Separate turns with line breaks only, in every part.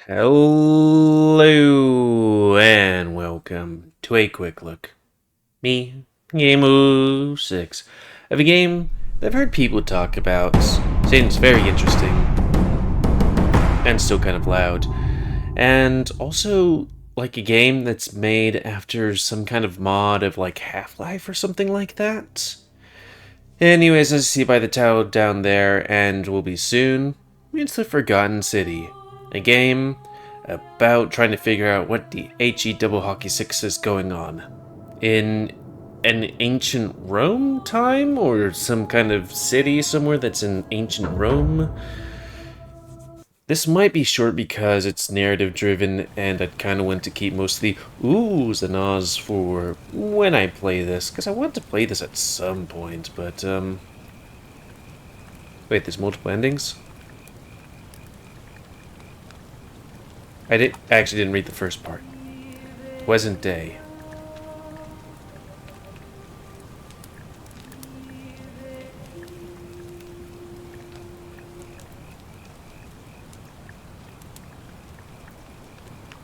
Hello and welcome to a quick look. Me, GamerWolfSix, of a game that I've heard people talk about, saying it's very interesting and still kind of loud, and also like a game that's made after some kind of mod of like Half-Life or something like that. Anyways, as you see by the title down there, and will be soon, it's The Forgotten City, a game about trying to figure out what the HE double hockey six is going on in an ancient Rome time or some kind of city somewhere that's in ancient Rome. This might be short because it's narrative driven and I kind of want to keep most of the oohs and ahs for when I play this, because I want to play this at some point, but wait, there's multiple endings? I actually didn't read the first part. Wasn't day.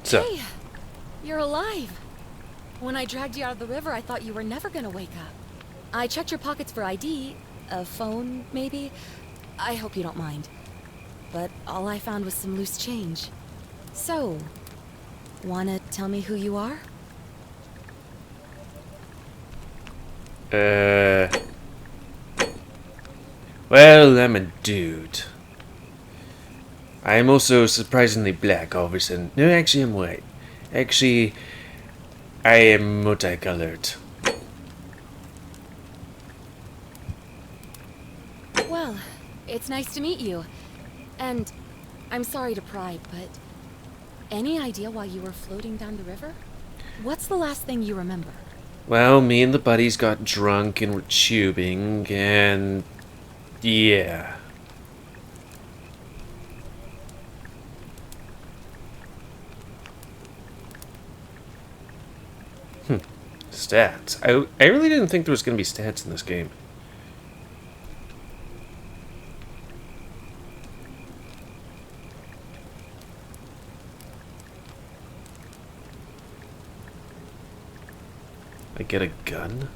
So,
Hey, you're alive. When I dragged you out of the river, I thought you were never gonna wake up. I checked your pockets for ID, a phone, maybe. I hope you don't mind. But all I found was some loose change. So, wanna tell me who you are?
well, I'm a dude. I am also surprisingly black all of a sudden. No, actually, I'm white. Actually, I am multicolored.
Well, it's nice to meet you. And I'm sorry to pry, but any idea why you were floating down the river? What's the last thing you remember?
Well, me and the buddies got drunk and were tubing, and yeah. Stats. I really didn't think there was going to be stats in this game. I get a gun?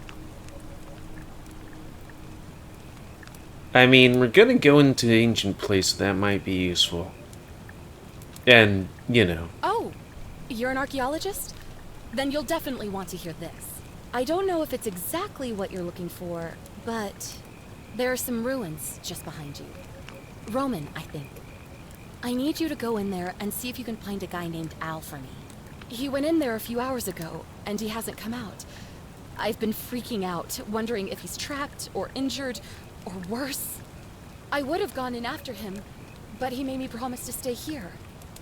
I mean, we're gonna go into ancient place, so that might be useful. And, you know.
Oh, you're an archaeologist? Then you'll definitely want to hear this. I don't know if it's exactly what you're looking for, but there are some ruins just behind you. Roman, I think. I need you to go in there and see if you can find a guy named Al for me. He went in there a few hours ago, and he hasn't come out. I've been freaking out, wondering if he's trapped or injured or worse. I would have gone in after him, but he made me promise to stay here,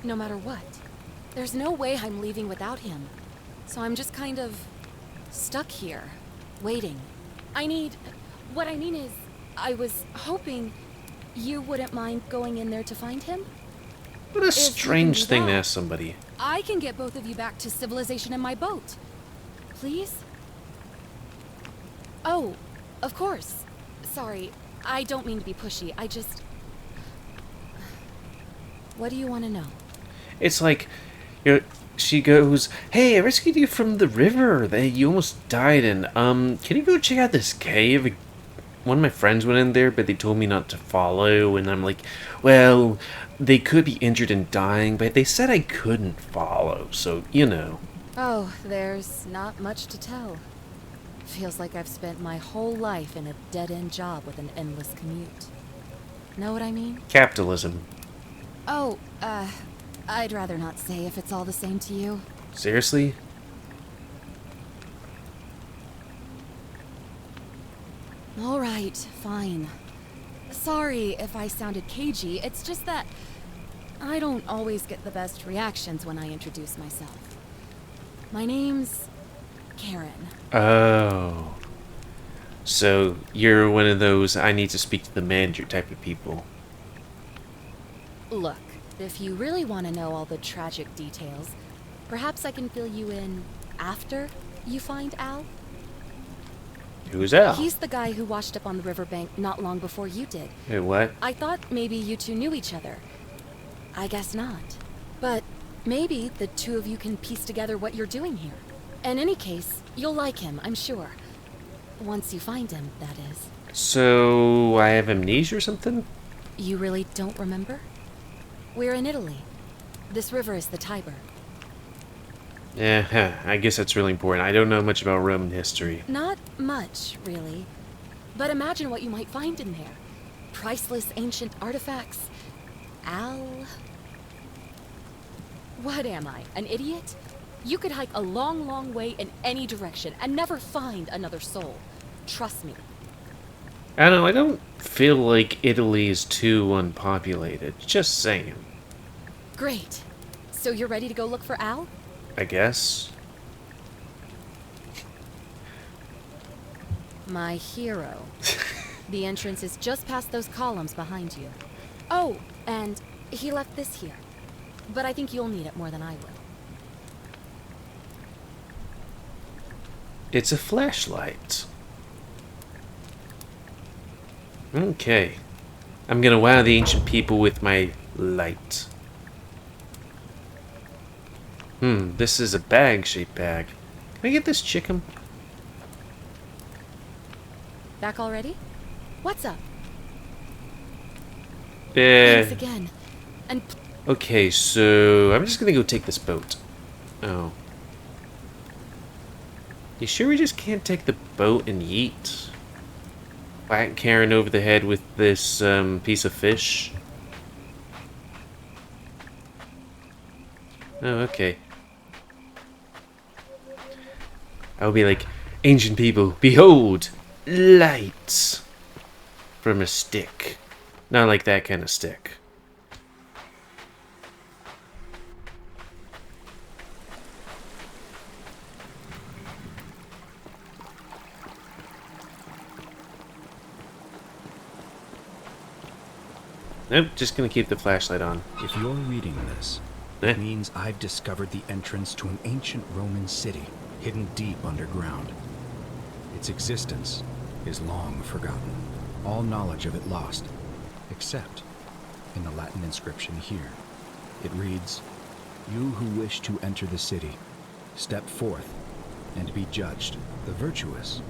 no matter what. There's no way I'm leaving without him, so I'm just kind of stuck here, waiting. What I mean is, I was hoping you wouldn't mind going in there to find him.
What a
If you can
strange
do
thing to
that,
ask somebody.
I can get both of you back to civilization in my boat. Please? Oh, of course. Sorry, I don't mean to be pushy. I just... What do you want to know?
It's like, she goes, "Hey, I rescued you from the river that you almost died in. Can you go check out this cave? One of my friends went in there, but they told me not to follow." And I'm like, well, they could be injured and dying, but they said I couldn't follow, so, you know.
Oh, there's not much to tell. Feels like I've spent my whole life in a dead-end job with an endless commute. Know what I mean?
Capitalism.
Oh, I'd rather not say if it's all the same to you.
Seriously?
All right, fine. Sorry if I sounded cagey, it's just that I don't always get the best reactions when I introduce myself. My name's Karen.
Oh. So, you're one of those I need to speak to the manager type of people.
Look, if you really want to know all the tragic details, perhaps I can fill you in after you find Al.
Who's Al?
He's the guy who washed up on the riverbank not long before you did.
Hey, what?
I thought maybe you two knew each other. I guess not. But maybe the two of you can piece together what you're doing here. In any case, you'll like him, I'm sure. Once you find him, that is.
So, I have amnesia or something?
You really don't remember? We're in Italy. This river is the Tiber.
Yeah, I guess that's really important. I don't know much about Roman history.
Not much, really. But imagine what you might find in there. Priceless ancient artifacts. What am I, an idiot? You could hike a long, long way in any direction and never find another soul. Trust me.
I don't know, I don't feel like Italy is too unpopulated. Just saying.
Great. So you're ready to go look for Al?
I guess.
My hero. The entrance is just past those columns behind you. Oh, and he left this here. But I think you'll need it more than I will.
It's a flashlight. Okay. I'm gonna wow the ancient people with my light. This is a bag-shaped bag. Can I get this chicken?
Back already? What's up?
Yeah.
Thanks again. And
Okay, so I'm just gonna go take this boat. Oh. You sure we just can't take the boat and yeet? Whack Karen over the head with this piece of fish? Oh, okay. I'll be like, ancient people, behold, light from a stick. Not like that kind of stick. Nope, just gonna keep the flashlight on.
If you're reading this, it means I've discovered the entrance to an ancient Roman city hidden deep underground. Its existence is long forgotten, all knowledge of it lost, except in the Latin inscription here. It reads, "You who wish to enter the city, step forth and be judged. The virtuous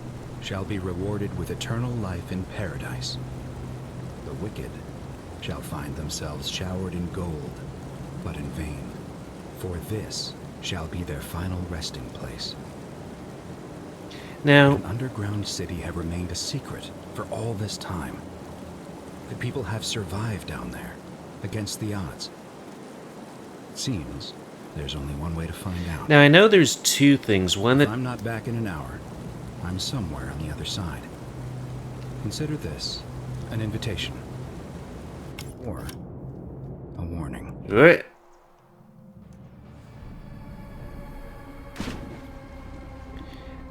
shall be rewarded with eternal life in paradise. The wicked shall find themselves showered in gold, but in vain, for this shall be their final resting place."
Now,
Could an underground city have remained a secret for all this time? Could people have survived down there, against the odds? It seems there's only one way to find out.
I know there's two things. One
If
that
I'm not back in an hour, I'm somewhere on the other side. Consider this an invitation. Or a warning.
What?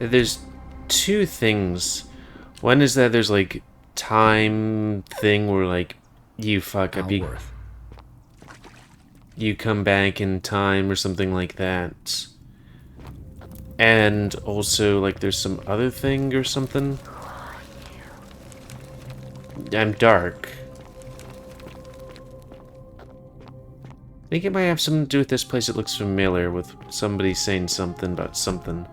There's two things. One is that there's like time thing where like you fuck up, you come back in time or something like that. And also like there's some other thing or something. I'm dark. I think it might have something to do with this place. It looks familiar with somebody saying something about something.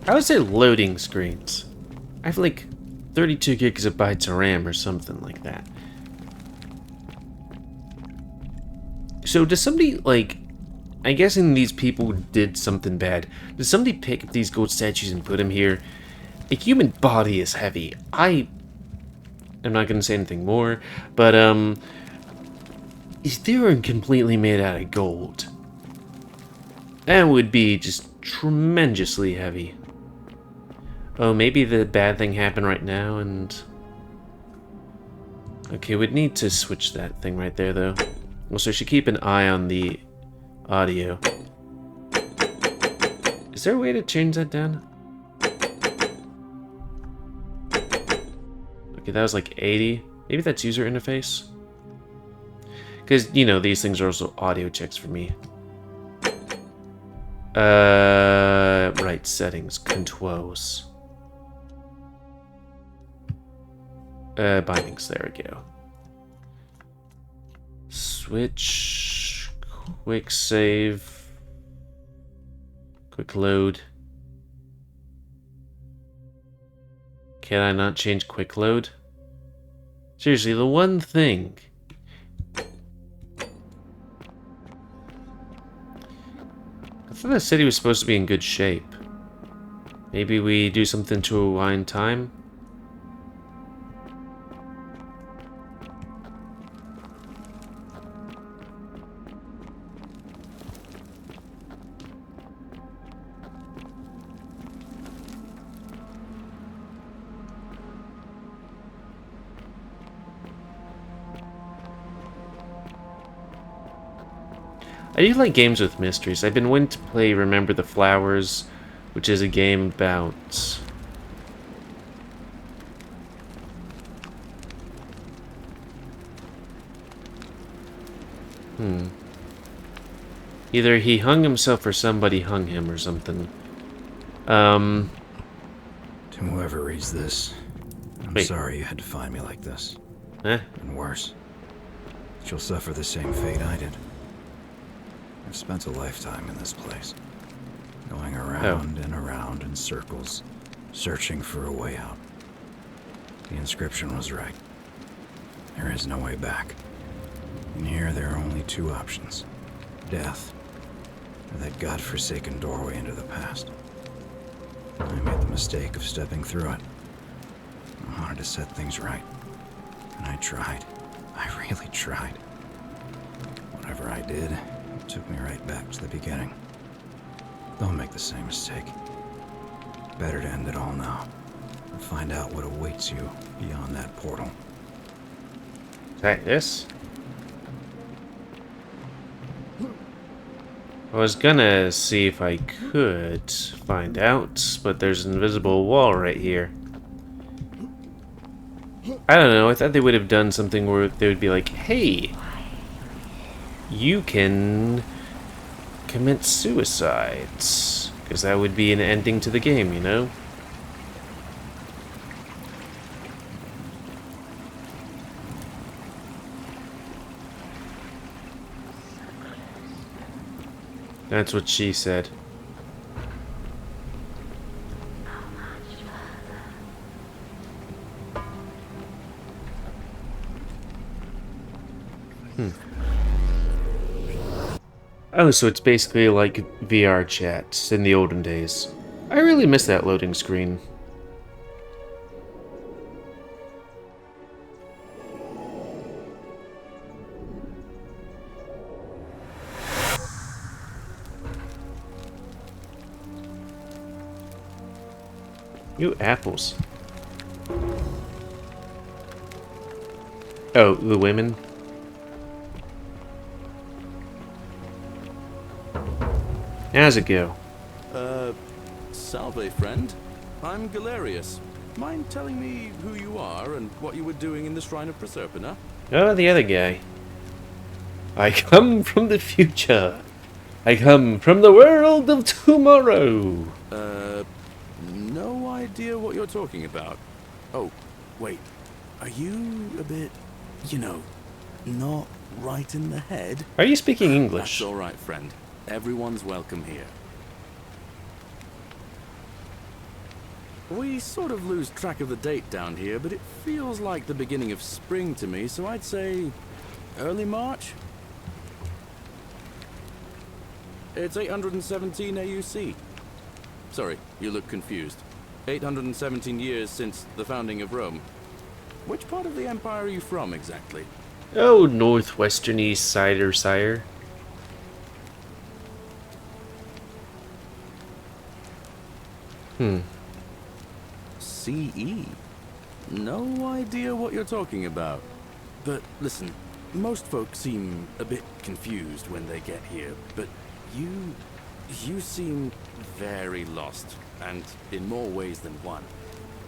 How is it loading screens? I have like 32 gigabytes of RAM or something like that. So does somebody, like, I'm guessing these people did something bad. Does somebody pick up these gold statues and put them here? A human body is heavy. I'm not going to say anything more, but if they were completely made out of gold, that would be just tremendously heavy. Oh, maybe the bad thing happened right now and... Okay, we'd need to switch that thing right there, though. Also, I should keep an eye on the audio. Is there a way to change that down? Okay, that was like 80. Maybe that's user interface? Because, you know, these things are also audio checks for me. Right, settings, controls. Bindings, there we go. Switch, quick save, quick load. Can I not change quick load? Seriously, the one thing. I thought the city was supposed to be in good shape. Maybe we do something to rewind time? I do like games with mysteries. I've been wanting to play Remember the Flowers, which is a game about... Either he hung himself or somebody hung him or something.
To whoever reads this, I'm
Wait.
sorry you had to find me like this.
Eh?
And worse, she'll suffer the same fate I did. I've spent a lifetime in this place, going around and around in circles, searching for a way out. The inscription was right. There is no way back. In here, there are only two options. Death, or that godforsaken doorway into the past. I made the mistake of stepping through it. I wanted to set things right. And I tried. I really tried. Whatever I did, it took me right back to the beginning. Don't make the same mistake. Better to end it all now. And find out what awaits you beyond that portal.
Is that this? I was gonna see if I could find out, but there's an invisible wall right here. I don't know, I thought they would have done something where they would be like, hey, you can commit suicides. Because that would be an ending to the game, you know? That's what she said. Oh, so it's basically like VR chats in the olden days. I really miss that loading screen. Ooh, apples. Oh, the women? How's it go?
Salve, friend. I'm Galerius. Mind telling me who you are and what you were doing in the Shrine of Proserpina?
Oh, the other guy. I come from the future. I come from the world of tomorrow.
No idea what you're talking about. Oh, wait. Are you a bit, you know, not right in the head?
Are you speaking English?
That's all right, friend. Everyone's welcome here. We sort of lose track of the date down here, but it feels like the beginning of spring to me, so I'd say early March? It's 817 AUC. Sorry, you look confused. 817 years since the founding of Rome. Which part of the Empire are you from, exactly?
Oh, northwestern east sider, sire.
CE? No idea what you're talking about. But listen, most folks seem a bit confused when they get here, but you seem very lost, and in more ways than one.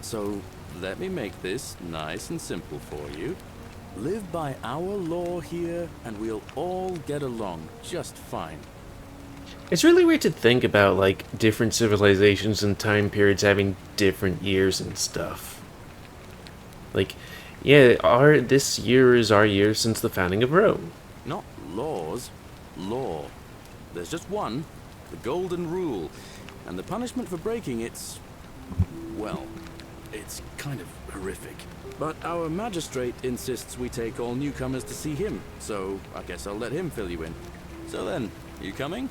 So, let me make this nice and simple for you. Live by our law here, and we'll all get along just fine.
It's really weird to think about, like, different civilizations and time periods having different years and stuff. Like, yeah, this year is our year since the founding of Rome.
Not laws, law. There's just one, the Golden Rule, and the punishment for breaking it's, well, it's kind of horrific. But our magistrate insists we take all newcomers to see him, so I guess I'll let him fill you in. So then, you coming?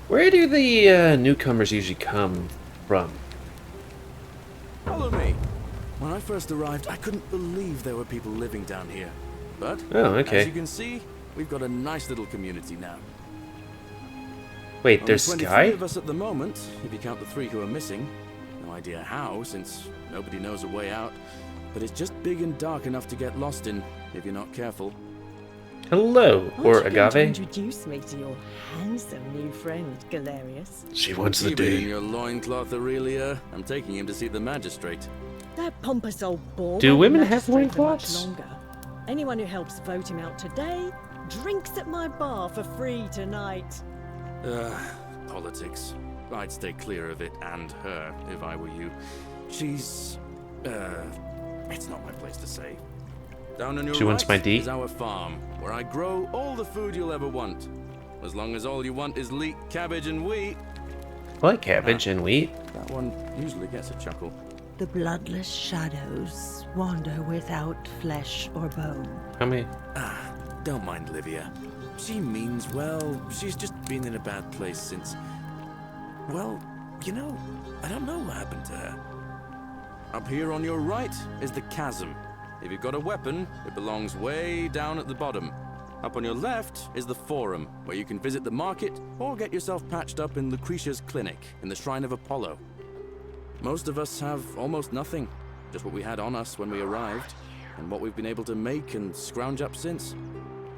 Where do the newcomers usually come from?
Follow me. When I first arrived, I couldn't believe there were people living down here. But,
Oh, okay.
as you can see, we've got a nice little community now.
Wait, there's
Only 23
Sky?
of us at the moment, if you count the 3 who are missing. No idea how, since nobody knows a way out. But it's just big and dark enough to get lost in, if you're not careful.
Hello, or
Aren't you going to
Agave?
introduce me to your handsome new friend, Galerius?
She wants the
Keep it in
day.
your loincloth, Aurelia. I'm taking him to see the magistrate.
That pompous old bore.
Do
won't
women have
magistrate for much
loincloths?
longer. Anyone who helps vote him out today drinks at my bar for free tonight.
Politics. I'd stay clear of it and her, if I were you. She's... it's not my place to say. Down on your
She wants
right
my D?
is our farm, where I grow all the food you'll ever want. As long as all you want is leek, cabbage, and wheat.
I like cabbage and wheat.
That one usually gets a chuckle.
The bloodless shadows wander without flesh or bone.
How many?
Don't mind Livia. She means well. She's just been in a bad place since... Well, you know, I don't know what happened to her. Up here on your right is the chasm. If you've got a weapon, it belongs way down at the bottom. Up on your left is the forum, where you can visit the market or get yourself patched up in Lucretia's clinic in the Shrine of Apollo. Most of us have almost nothing, just what we had on us when we arrived, and what we've been able to make and scrounge up since.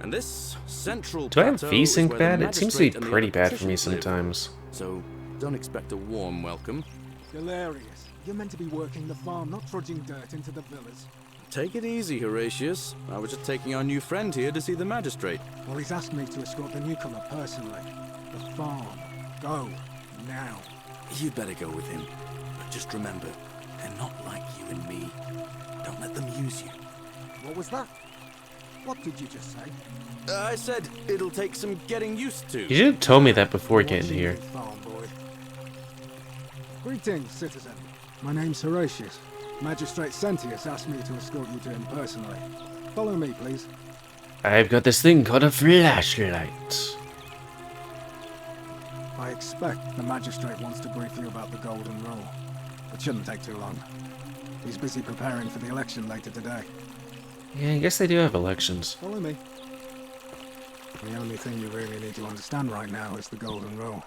And this central
Do I have
plateau is
VSync
where the
bad? It seems to be
magistrate and the
pretty bad for me
electricians live.
sometimes.
So don't expect a warm welcome.
Hilarious. You're meant to be working the farm, not trudging dirt into the villas.
Take it easy, Horatius. I was just taking our new friend here to see the magistrate.
Well, he's asked me to escort the newcomer personally. The farm. Go. Now.
You'd better go with him. But just remember, they're not like you and me. Don't let them use you.
What was that? What did you just say?
I said it'll take some getting used to.
You should have told me that before
Watching
getting here.
you, farm boy. Greetings, citizen. My name's Horatius. Magistrate Sentius asked me to escort you to him personally. Follow me, please.
I've got this thing called a flashlight.
I expect the magistrate wants to brief you about the Golden Rule. It shouldn't take too long. He's busy preparing for the election later today.
Yeah, I guess they do have elections.
Follow me. The only thing you really need to understand right now is the Golden Rule.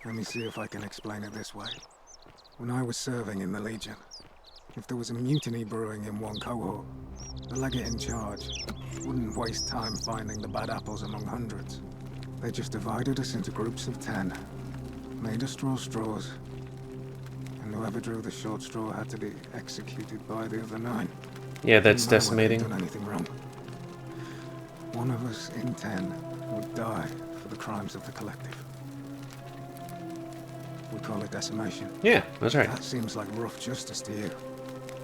Let me see if I can explain it this way. When I was serving in the Legion, if there was a mutiny brewing in one cohort, the legate in charge wouldn't waste time finding the bad apples among hundreds. They just divided us into groups of 10, made us draw straws, and whoever drew the short straw had to be executed by the other 9.
Yeah, that's
Didn't matter whether they'd
decimating.
done anything wrong. One of us in 10 would die for the crimes of the collective. We call it decimation.
Yeah, that's right.
That seems like rough justice to you.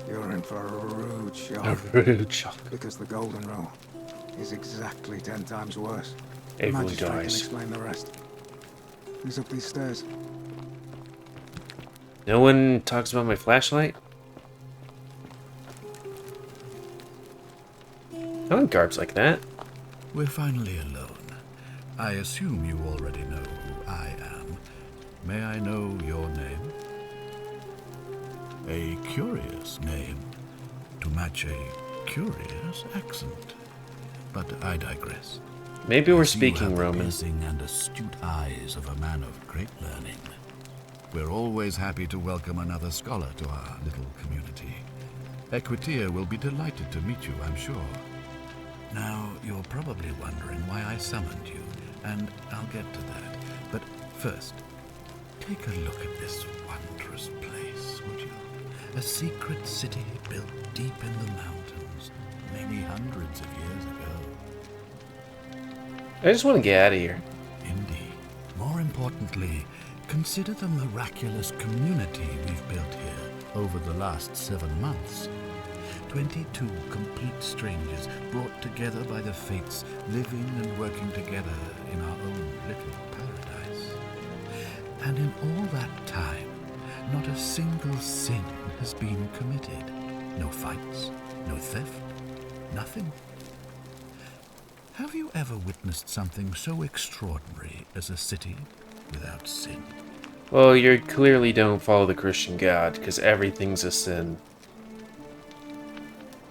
You're in for a rude
A
shock,
rude shock.
because the Golden Rule is exactly 10 times worse. The
Everyone
magistrate can
dies.
explain the rest. Who's up these stairs?
No one talks about my flashlight? I want garbs like that.
We're finally alone. I assume you already know who I am. May I know your name? A curious name to match a curious accent. But I digress.
Maybe we're
I see you have
speaking
the
Roman.
piercing and astute eyes of a man of great learning. We're always happy to welcome another scholar to our little community. Equitia will be delighted to meet you, I'm sure. Now, you're probably wondering why I summoned you, and I'll get to that. But first, take a look at this wondrous place, would you? A secret city built deep in the mountains many hundreds of years ago.
I just want to get out of here.
Indeed. More importantly, consider the miraculous community we've built here over the last 7 months. 22 complete strangers brought together by the fates, living and working together in our own little paradise. And in all that time, not a single sin has been committed. No fights, no theft, nothing. Have you ever witnessed something so extraordinary as a city without sin?
Well, you clearly don't follow the Christian God, because everything's a sin.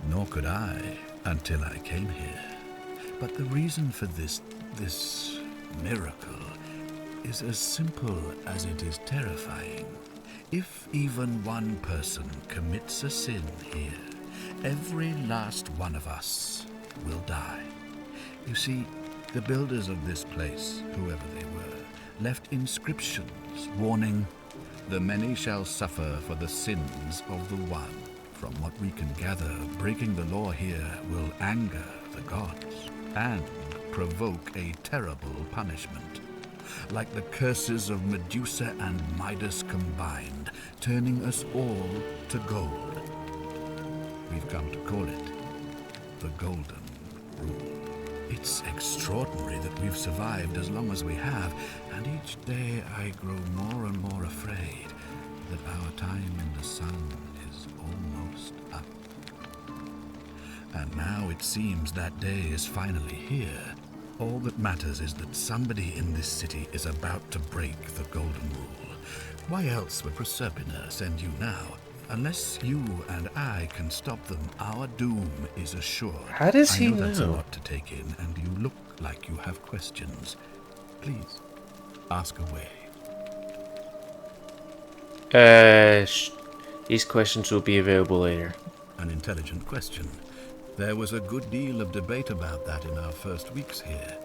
Nor could I, until I came here. But the reason for this miracle is as simple as it is terrifying. If even one person commits a sin here, every last one of us will die. You see, the builders of this place, whoever they were, left inscriptions warning, "The many shall suffer for the sins of the one." From what we can gather, breaking the law here will anger the gods and provoke a terrible punishment. Like the curses of Medusa and Midas combined, turning us all to gold. We've come to call it the Golden Rule. It's extraordinary that we've survived as long as we have, and each day I grow more and more afraid that our time in the sun is almost up. And now it seems that day is finally here. All that matters is that somebody in this city is about to break the Golden Rule. Why else would Proserpina send you now? Unless you and I can stop them, our doom is assured.
How does he
I know that's a
know?
lot to take in, and you look like you have questions. Please, ask away.
These questions will be available later.
An intelligent question. There was a good deal of debate about that in our first weeks here.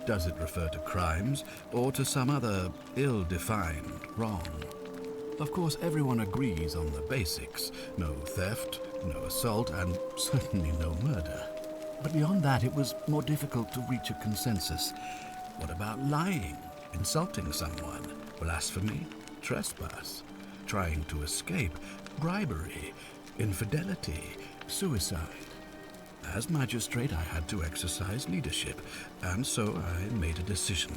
Does it refer to crimes or to some other ill-defined wrong? Of course, everyone agrees on the basics. No theft, no assault, and certainly no murder. But beyond that, it was more difficult to reach a consensus. What about lying, insulting someone, blasphemy, trespass, trying to escape, bribery, infidelity, suicide? As magistrate, I had to exercise leadership, and so I made a decision.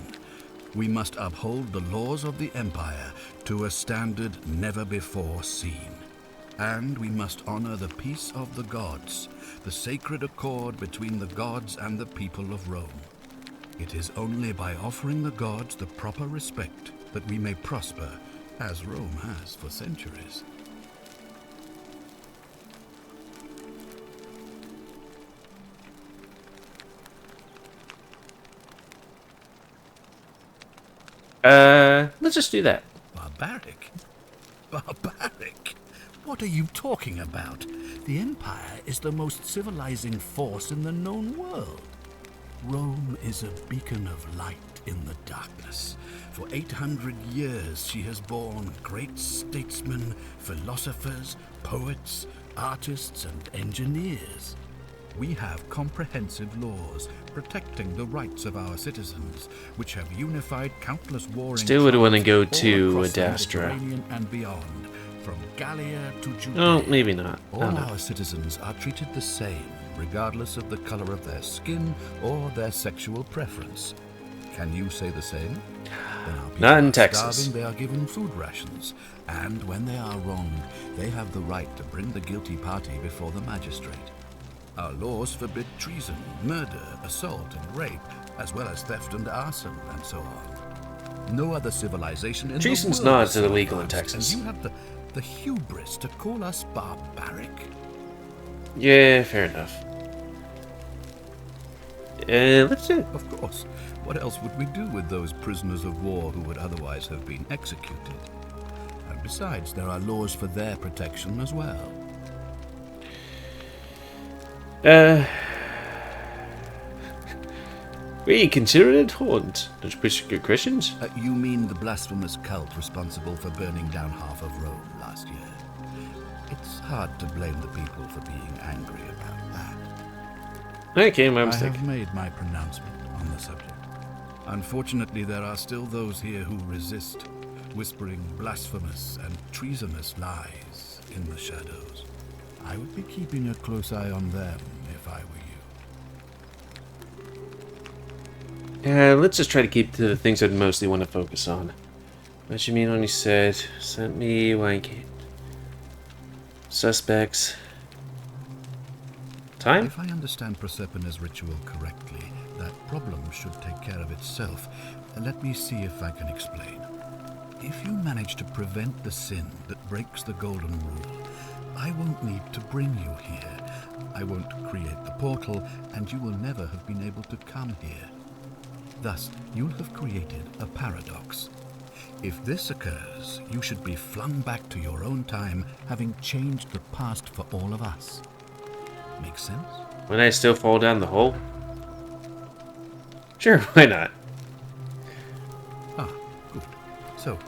We must uphold the laws of the Empire to a standard never before seen. And we must honor the peace of the gods, the sacred accord between the gods and the people of Rome. It is only by offering the gods the proper respect that we may prosper, as Rome has for centuries.
Let's just do that.
Barbaric? Barbaric? What are you talking about? The Empire is the most civilizing force in the known world. Rome is a beacon of light in the darkness. For 800 years she has borne great statesmen, philosophers, poets, artists, and engineers. We have comprehensive laws protecting the rights of our citizens, which have unified countless warring
Still would want to go
tribes
to
all across the
Adastra.
Mediterranean and beyond, from Gallia to Judea.
Oh, maybe not. I
All
don't know.
our citizens are treated the same, regardless of the color of their skin or their sexual preference. Can you say the same? When our people
Not in
are
Texas.
starving, they are given food rations, and when they are wronged, they have the right to bring the guilty party before the magistrate. Our laws forbid treason, murder, assault, and rape, as well as theft and arson, and so on. No other civilization in
Treason's
the world
not
is so
illegal in
advanced,
Texas.
And you have the hubris to call us barbaric?
Yeah, fair enough. Let's do it.
Of course. What else would we do with those prisoners of war who would otherwise have been executed? And besides, there are laws for their protection as well.
We consider it haunt. Don't you persecute Christians?
You mean the blasphemous cult responsible for burning down half of Rome last year? It's hard to blame the people for being angry about that.
Okay, my
I
mistake.
have made my pronouncement on the subject. Unfortunately, there are still those here who resist, whispering blasphemous and treasonous lies in the shadows. I would be keeping a close eye on them if I were you.
Let's just try to keep to the things I'd mostly want to focus on. What you mean when you said, sent me like suspects. Time?
If I understand Prosperna's ritual correctly, that problem should take care of itself. Let me see if I can explain. If you manage to prevent the sin that breaks the Golden Rule, I won't need to bring you here. I won't create the portal, and you will never have been able to come here. Thus, you'll have created a paradox. If this occurs, you should be flung back to your own time, having changed the past for all of us. Make sense?
When I still fall down the hole? Sure, why not?
Ah, good. So,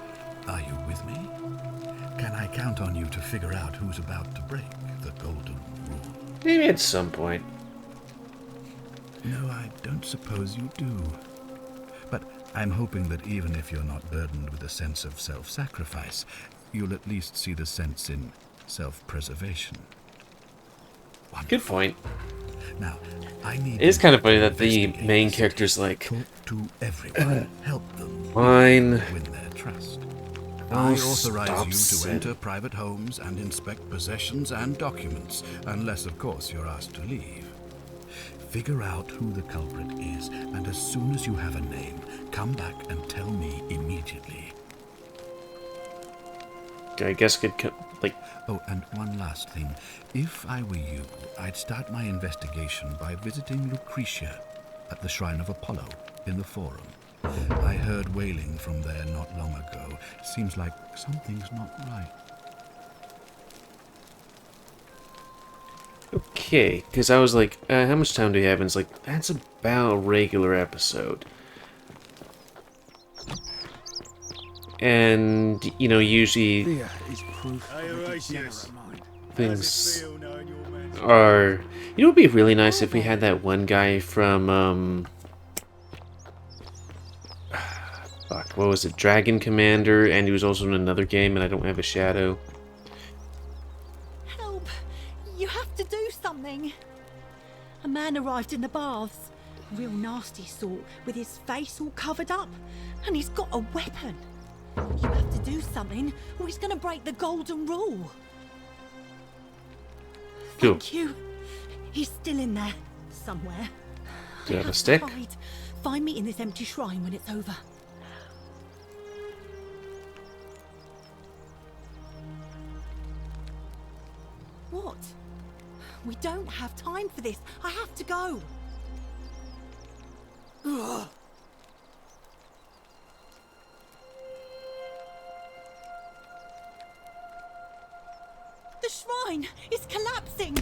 are you with me? Can I count on you to figure out who's about to break the Golden Rule?
Maybe at some point.
No, I don't suppose you do. But I'm hoping that even if you're not burdened with a sense of self-sacrifice, you'll at least see the sense in self-preservation.
Good point.
Now, I need.
It is kind of funny that the
investigate
main
this.
character's like,
Talk to everyone. Help them.
fine.
Win their trust.
Oh,
I authorize
stop
you to
saying-
enter private homes and inspect possessions and documents, unless, of course, you're asked to leave. Figure out who the culprit is, and as soon as you have a name, come back and tell me immediately.
I guess I could, like,
Oh, and one last thing. If I were you, I'd start my investigation by visiting Lucretia at the Shrine of Apollo in the Forum. I heard wailing from there not long ago. Seems like something's not right.
okay, because I was like, how much time do we have? And it's like, that's about a regular episode. And, you know, usually
Fear is proof of a degenerate mind.
things are... You know, it would be really nice if we had that one guy from, fuck, what was it? Dragon Commander, and he was also in another game, and I don't have a shadow.
Help! You have to do something! A man arrived in the baths. Real nasty sort, with his face all covered up. And he's got a weapon. You have to do something, or he's gonna break the Golden Rule.
Cool.
Thank you. He's still in there, somewhere.
Do you have a
to
stick?
hide. Find me in this empty shrine when it's over. What? We don't have time for this. I have to go. Ugh. The shrine is collapsing.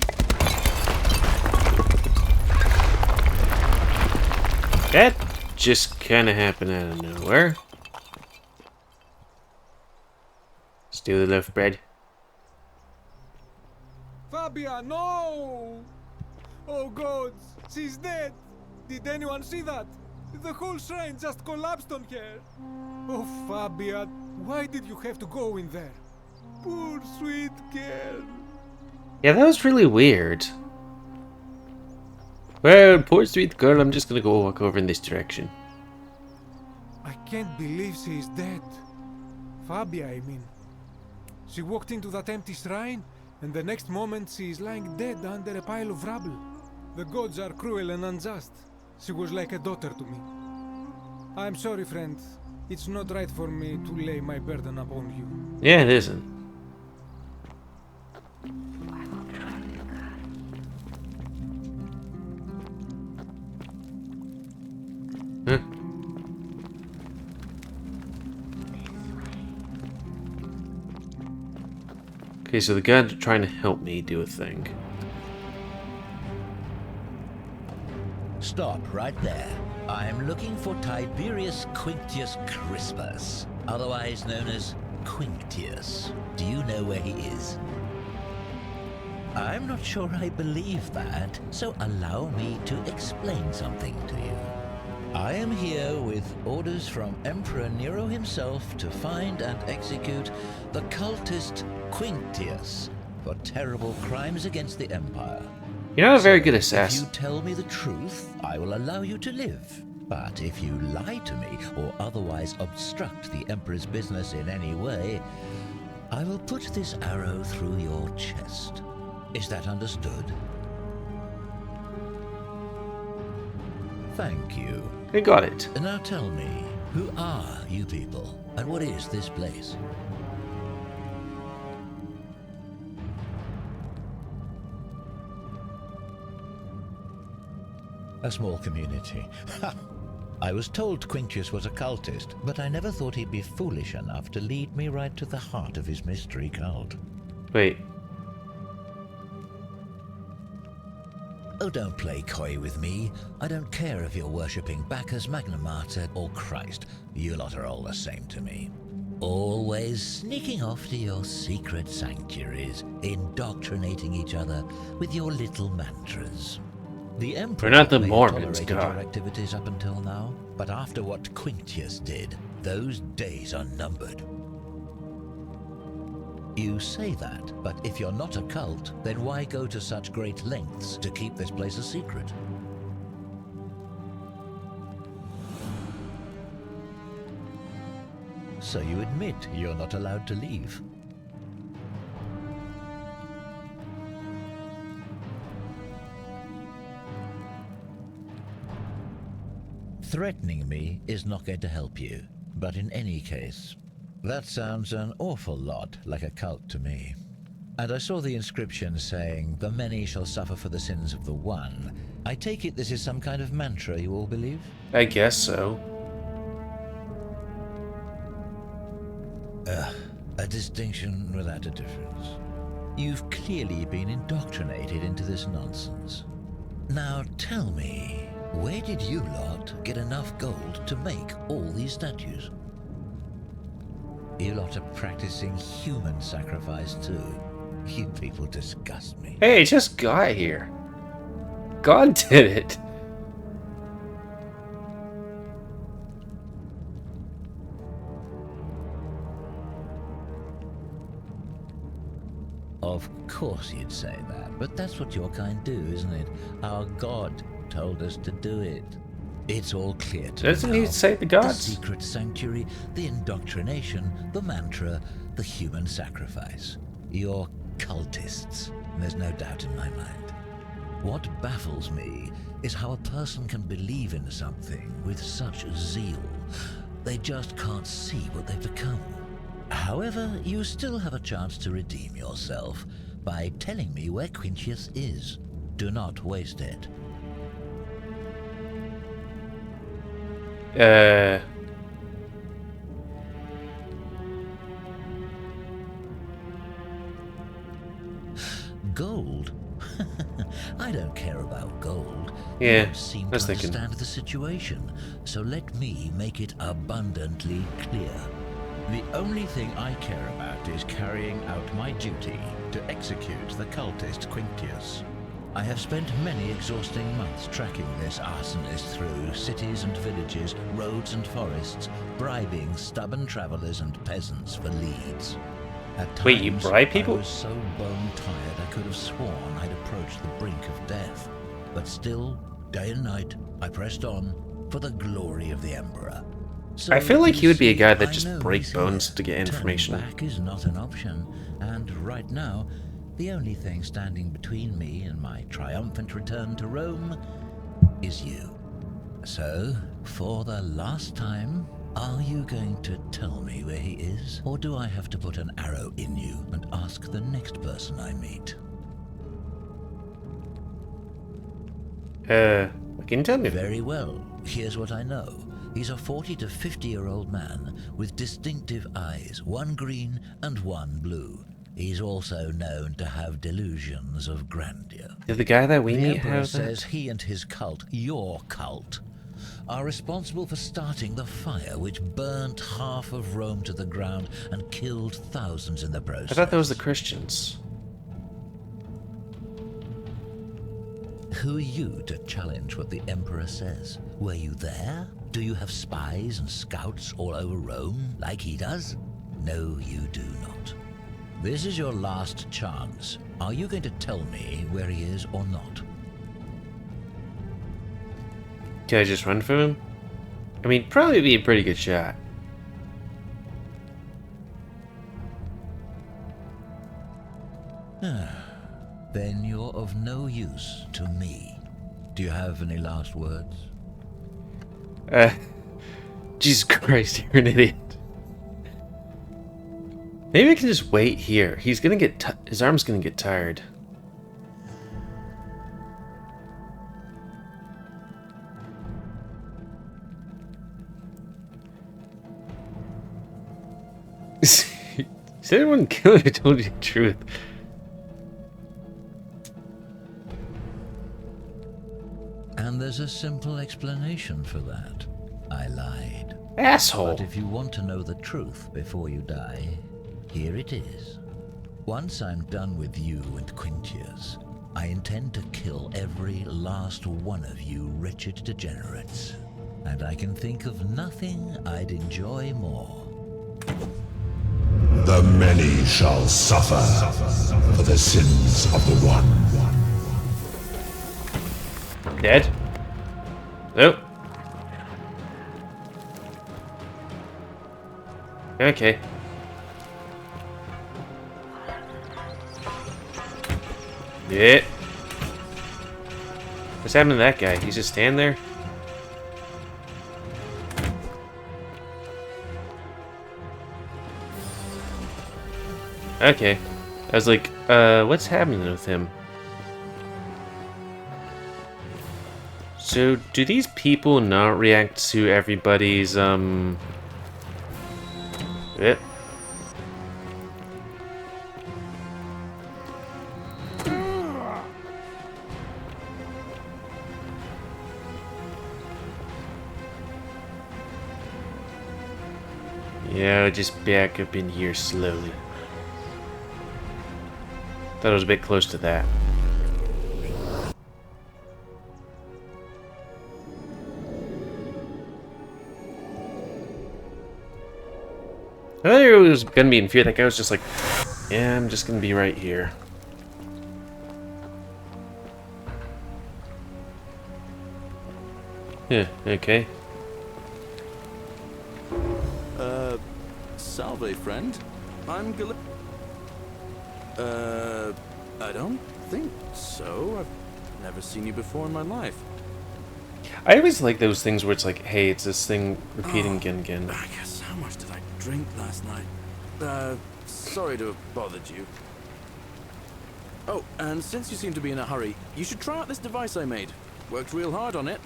That just kind of happened out of nowhere. Steal the loaf of bread.
Fabia, no! Oh gods, she's dead! Did anyone see that? The whole shrine just collapsed on her! Oh Fabia, why did you have to go in there? Poor sweet girl!
Yeah, that was really weird. Well, poor sweet girl, I'm just gonna go walk over in this direction.
I can't believe she is dead. Fabia, I mean. She walked into that empty shrine, and the next moment she is lying dead under a pile of rubble. The gods are cruel and unjust. She was like a daughter to me. I'm sorry, friend. It's not right for me to lay my burden upon you.
Yeah, it isn't. Huh? Okay, so the guys are trying to help me do a thing.
Stop right there. I'm looking for Tiberius Quinctius Crispus, otherwise known as Quinctius. Do you know where he is? I'm not sure I believe that, so allow me to explain something to you. I am here with orders from Emperor Nero himself to find and execute the cultist Quintius for terrible crimes against the Empire.
You're not a very good assassin.
If you tell me the truth, I will allow you to live. But if you lie to me or otherwise obstruct the Emperor's business in any way, I will put this arrow through your chest. Is that understood? Thank you.
I got it.
Now tell me, who are you people, and what is this place? A small community. Ha! I was told Quintius was a cultist, but I never thought he'd be foolish enough to lead me right to the heart of his mystery cult.
Wait.
Oh, don't play coy with me. I don't care if you're worshipping Bacchus, Magna Mater, or Christ. You lot are all the same to me. Always sneaking off to your secret sanctuaries, indoctrinating each other with your little mantras. The Emperor
We're not the
may have
Mormons,
tolerated
God.
your activities up until now, but after what Quintius did, those days are numbered. You say that, but if you're not a cult, then why go to such great lengths to keep this place a secret? So you admit you're not allowed to leave? Threatening me is not going to help you, but in any case, that sounds an awful lot like a cult to me. And I saw the inscription saying, "The many shall suffer for the sins of the one." I take it this is some kind of mantra you all believe?
I guess so.
A distinction without a difference. You've clearly been indoctrinated into this nonsense. Now tell me, where did you lot get enough gold to make all these statues? You lot are practicing human sacrifice too. You people disgust me.
Hey, it just got here. God did it.
Of course you'd say that, but that's what your kind do, isn't it? Our God told us to do it. It's all clear to me
Doesn't he
now.
say the gods?
The secret sanctuary, the indoctrination, the mantra, the human sacrifice. You're cultists, there's no doubt in my mind. What baffles me is how a person can believe in something with such zeal. They just can't see what they've become. However, you still have a chance to redeem yourself by telling me where Quintius is. Do not waste it. Gold? I don't care about gold.
Yeah,
You don't seem
I
to
was thinking.
understand the situation, so let me make it abundantly clear. The only thing I care about is carrying out my duty to execute the cultist Quintius. I have spent many exhausting months tracking this arsonist through cities and villages, roads and forests, bribing stubborn travelers and peasants for leads. At times,
Wait, you bribe people?
I was so bone-tired I could have sworn I'd approached the brink of death. But still, day and night, I pressed on for the glory of the Emperor. So
I feel like
you
he would be a
see,
guy that
I
just
know
break
he's
bones
here.
to get information.
Turning back is not an option, and right now, the only thing standing between me and my triumphant return to Rome is you. So, for the last time, are you going to tell me where he is? Or do I have to put an arrow in you and ask the next person I meet?
Can you tell me?
Very well. Here's what I know. He's a 40 to 50-year-old man with distinctive eyes, one green and one blue. He's also known to have delusions of grandeur.
Did the guy that we
The
meet
Emperor
have
says
that?
he and his cult, your cult, are responsible for starting the fire which burnt half of Rome to the ground and killed thousands in the process.
I thought that was the Christians.
Who are you to challenge what the Emperor says? Were you there? Do you have spies and scouts all over Rome, like he does? No, you do not. This is your last chance. Are you going to tell me where he is or not?
Can I just run from him? I mean, probably be a pretty good shot.
Then you're of no use to me. Do you have any last words?
Jesus Christ, you're an idiot. Maybe I can just wait here. He's gonna get his arm's gonna get tired. Is anyone killing? I told you the truth.
And there's a simple explanation for that. I lied.
Asshole.
But if you want to know the truth before you die, here it is. Once I'm done with you and Quintius, I intend to kill every last one of you wretched degenerates. And I can think of nothing I'd enjoy more.
The many shall suffer for the sins of the one.
Dead? Nope. Okay. Yeah. What's happening to that guy? He's just standing there? Okay. I was like, what's happening with him? So, do these people not react to everybody's, Yeah. Yeah, I'll just back up in here slowly. Thought it was a bit close to that. I thought it was gonna be in fear. That guy was just like, yeah, I'm just gonna be right here. Yeah, okay.
Salve, friend. I'm I don't think so. I've never seen you before in my life.
I always like those things where it's like, hey, it's this thing repeating again and again.
I guess how much did I drink last night? Sorry to have bothered you. Oh, and since you seem to be in a hurry, you should try out this device I made. Worked real hard on it.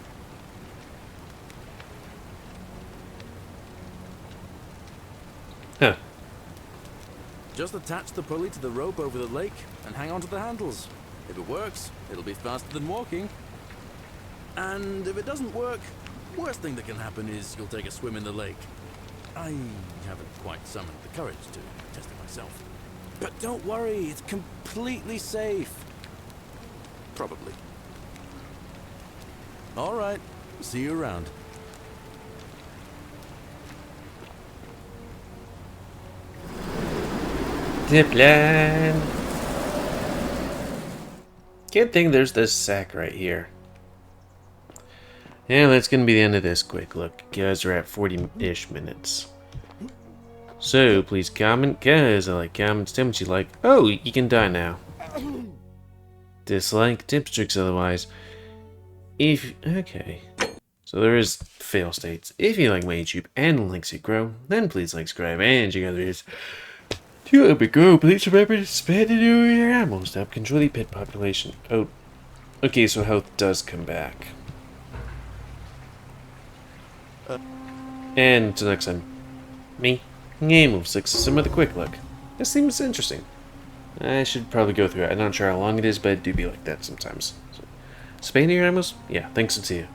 Huh.
Just attach the pulley to the rope over the lake and hang on to the handles. If it works, it'll be faster than walking. And if it doesn't work, worst thing that can happen is you'll take a swim in the lake. I haven't quite summoned the courage to test it myself. But don't worry, it's completely safe. Probably. All right, see you around.
Zipline. Good thing there's this sack right here. Yeah, that's gonna be the end of this quick look. Guys are at 40-ish minutes. So please comment, guys. I like comments. Tell me what you like. Oh, you can die now. Dislike, tips, tricks, otherwise. Okay. So there is fail states. If you like my YouTube and likes it grow, then please like, subscribe, and check out the videos. To help it grow, please remember to spend it over your animals to help control the pet population. Oh, okay, so health does come back. And until next time, me, GamerWolfSix, some of the quick look. This seems interesting. I should probably go through it. I'm not sure how long it is, but it do be like that sometimes. So, spaying your animals? Yeah, thanks and see you.